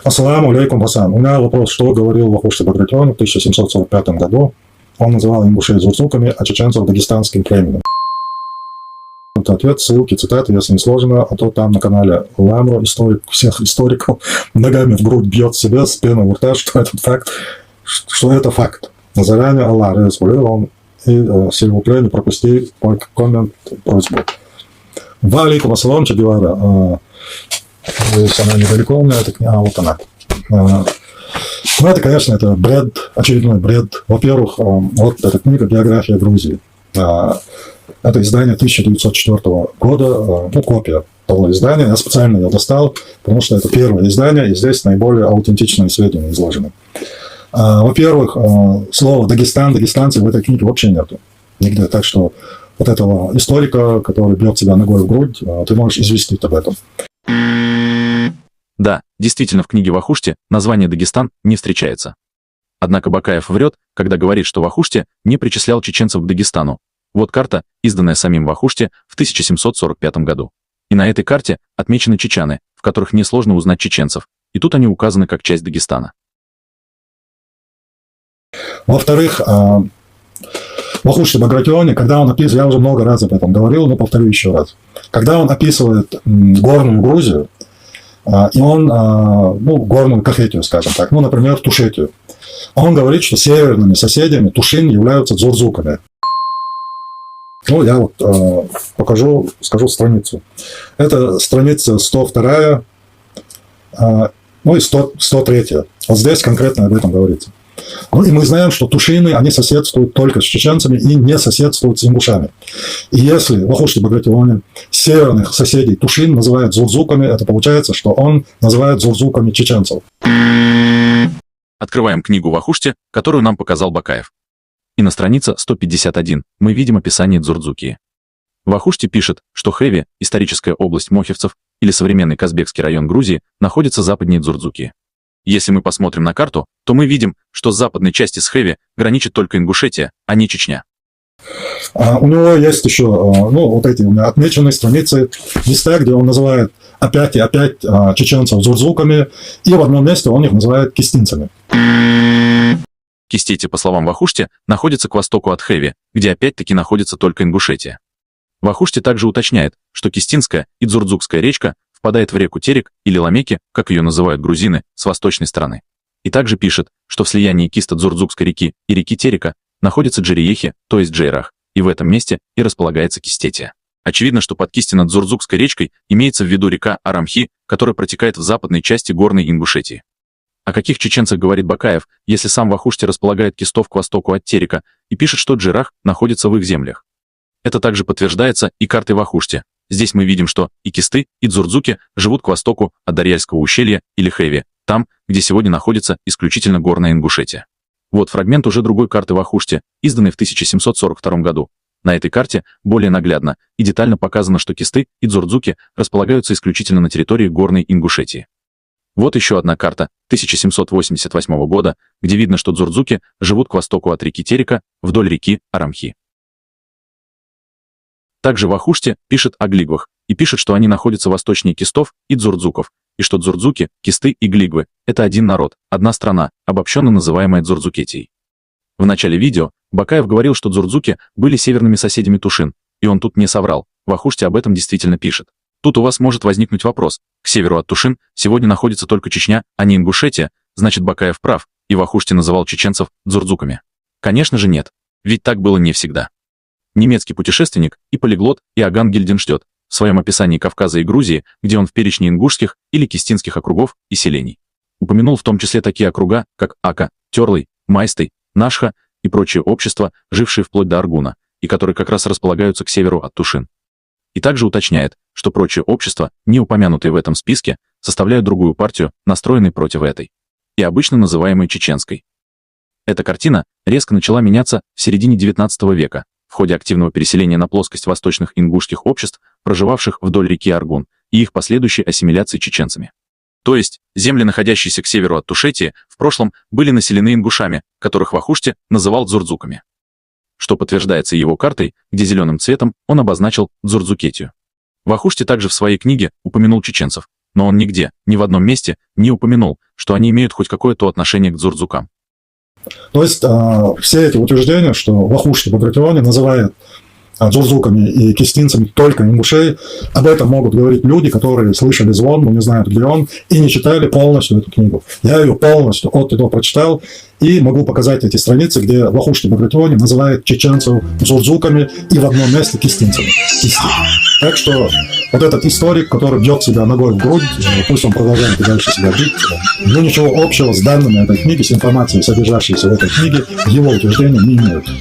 Ассаламу алейкум, Басан. У меня вопрос, что говорил Вахушти Багратион в 1745 году. Он называл ингушей зурцуками, а чеченцев дагестанским племенем. Это ответ, ссылки, цитаты, если не сложно, а то там на канале Ламро историк всех историков ногами в грудь бьет себя с пеной у рта, что это факт. Заранее Аллах разрезал и сильвупле не пропусти мой коммент, просьбу. Ва алейкум ассалам, Чагевара. Она недалеко у меня, вот она. Ну, это, конечно, это бред, очередной бред. Во-первых, вот эта книга «Биография Грузии». Это издание 1904 года, ну, копия того издания. Я специально ее достал, потому что это первое издание, и здесь наиболее аутентичные сведения изложены. Во-первых, слово «Дагестан», «дагестанцы» в этой книге вообще нету нигде. Так что вот этого историка, который бьет себя ногой в грудь, ты можешь известить об этом. Да, действительно, в книге Вахушти название Дагестан не встречается. Однако Бакаев врет, когда говорит, что Вахушти не причислял чеченцев к Дагестану. Вот карта, изданная самим Вахушти в 1745 году. И на этой карте отмечены чечаны, в которых несложно узнать чеченцев, и тут они указаны как часть Дагестана. Во-вторых, Вахушти Багратионе, когда он описывает, я уже много раз об этом говорил, но повторю еще раз. Когда он описывает горную Грузию, и он, ну, горную Кахетию, скажем так, ну, например, Тушетию, он говорит, что северными соседями Тушин являются дзурзуками. Ну, я вот скажу страницу. Это страница 102, ну и 103. Вот здесь конкретно об этом говорится. Ну, и мы знаем, что тушины, они соседствуют только с чеченцами и не соседствуют с ингушами. И если Вахушти Багратионе северных соседей тушин называет зурзуками, это получается, что он называет зурзуками чеченцев. Открываем книгу Вахушти, которую нам показал Бакаев. И на странице 151 мы видим описание Дзурдзукии. Вахушти пишет, что Хэви, историческая область мохевцев, или современный Казбекский район Грузии, находится западнее Дзурдзукии. Если мы посмотрим на карту, то мы видим, что с западной части с Хэви граничит только Ингушетия, а не Чечня. У него есть еще, ну, вот эти у меня отмеченные страницы, места, где он называет опять и опять чеченцев дзурзуками, и в одном месте он их называет кистинцами. Кистети, по словам Вахушти, находится к востоку от Хэви, где опять-таки находится только Ингушетия. Вахушти также уточняет, что Кистинская и Дзурдзукская речка впадает в реку Терек или Ламеки, как ее называют грузины, с восточной стороны. И также пишет, что в слиянии Киста-Дзурдзукской реки и реки Терека находится Джериехи, то есть Джейрах, и в этом месте и располагается Кистетия. Очевидно, что под Кистино-Дзурдзукской речкой имеется в виду река Арамхи, которая протекает в западной части горной Ингушетии. О каких чеченцах говорит Бакаев, если сам Вахушти располагает кистов к востоку от Терека и пишет, что Джейрах находится в их землях? Это также подтверждается и картой Вахушти. Здесь мы видим, что и кисты, и дзурдзуки живут к востоку от Дарьяльского ущелья или Хэви, там, где сегодня находится исключительно горная Ингушетия. Вот фрагмент уже другой карты Вахушти, изданной в 1742 году. На этой карте более наглядно и детально показано, что кисты и дзурдзуки располагаются исключительно на территории горной Ингушетии. Вот еще одна карта 1788 года, где видно, что дзурдзуки живут к востоку от реки Терека вдоль реки Арамхи. Также Вахушти пишет о глигвах и пишет, что они находятся восточнее кистов и дзурдзуков, и что дзурдзуки, кисты и глигвы – это один народ, одна страна, обобщенно называемая Дзурдзукетией. В начале видео Бакаев говорил, что дзурдзуки были северными соседями Тушин, и он тут не соврал, Вахушти об этом действительно пишет. Тут у вас может возникнуть вопрос: к северу от Тушин сегодня находится только Чечня, а не Ингушетия, значит Бакаев прав, и Вахушти называл чеченцев дзурдзуками. Конечно же нет, ведь так было не всегда. Немецкий путешественник и полиглот Иоганн Гильденштёд в своем описании Кавказа и Грузии, где он в перечне ингушских или кистинских округов и селений упомянул в том числе такие округа, как Ака, Тёрлый, Майстый, Нашха и прочие общества, жившие вплоть до Аргуна, и которые как раз располагаются к северу от Тушин. И также уточняет, что прочие общества, не упомянутые в этом списке, составляют другую партию, настроенной против этой, и обычно называемой чеченской. Эта картина резко начала меняться в середине XIX века, в ходе активного переселения на плоскость восточных ингушских обществ, проживавших вдоль реки Аргун, и их последующей ассимиляции чеченцами. То есть, земли, находящиеся к северу от Тушетии, в прошлом были населены ингушами, которых Вахушти называл дзурдзуками. Что подтверждается его картой, где зеленым цветом он обозначил Дзурдзукетию. Вахушти также в своей книге упомянул чеченцев, Но он нигде, ни в одном месте не упомянул, что они имеют хоть какое-то отношение к дзурдзукам. То есть все эти утверждения, что Вахушти Багратиони называет дзурдзуками и кистинцами только ингушей, об этом могут говорить люди, которые слышали звон, но не знают, где он, и не читали полностью эту книгу. Я ее полностью от и до прочитал, и могу показать эти страницы, где Вахушти Багратиони называет чеченцев дзурдзуками и в одном месте кистинцами. Так что вот этот историк, который бьет себя ногой в грудь, пусть он продолжает и дальше себя бить, но ничего общего с данными этой книги, с информацией, содержащейся в этой книге, его утверждения не имеют.